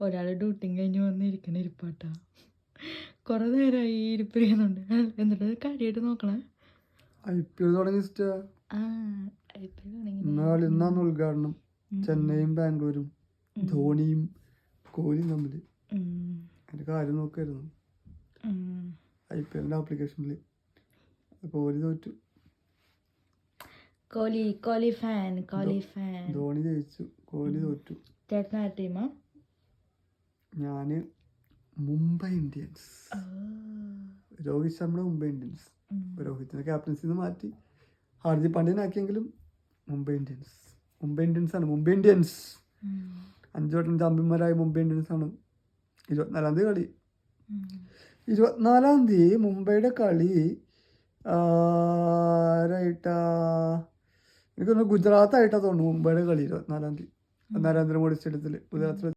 ഒരാൾ ഡ്യൂട്ടിയും കഴിഞ്ഞ് വന്നിരിക്കണ ഇരിപ്പാട്ടാ. കുറെ നേരമായി ഇരിപ്പിരിക്കുന്നുണ്ട്. എന്നിട്ട് കാര്യമായിട്ട് നോക്കണേ. IPL തുടങ്ങി. ആ IPL തുടങ്ങി. ഇന്നാണ് ഉദ്ഘാടനം. ചെന്നൈയും ബാംഗ്ലൂരും, ധോണിയും കോഹ്ലിയും തമ്മിൽ. അതിന്റെ കാര്യം നോക്കായിരുന്നു IPL ആപ്ലിക്കേഷനിൽ. കോഹ്ലി തോറ്റു. കോഹ്ലി ഫാൻ. ധോണി ജയിച്ചു, കോഹ്ലി തോറ്റു. ചേട്ടനാ ടീമാ? ഞാന് മുംബൈ ഇന്ത്യൻസ്. രോഹിത് ശർമ്മ മുംബൈ ഇന്ത്യൻസ്. രോഹിത്തിനെ ക്യാപ്റ്റൻസിന്ന് മാറ്റി ഹാർദിക് പാണ്ഡ്യനാക്കിയെങ്കിലും മുംബൈ ഇന്ത്യൻസ് ആണ്. മുംബൈ ഇന്ത്യൻസ് 5 വട്ടം ചാമ്പ്യന്മാരായ മുംബൈ ഇന്ത്യൻസ് ആണ്. 24-ാം തീയതി കളി. 24-ാം തീയതി മുംബൈയുടെ കളി ആരായിട്ടാ? എനിക്കൊന്ന് ഗുജറാത്തായിട്ടാ തോന്നുന്നു മുംബൈയുടെ കളി. 24-ാം തീയതി നരേന്ദ്രമോദി സ്റ്റേഡിയത്തിൽ ഗുജറാത്തിൽ.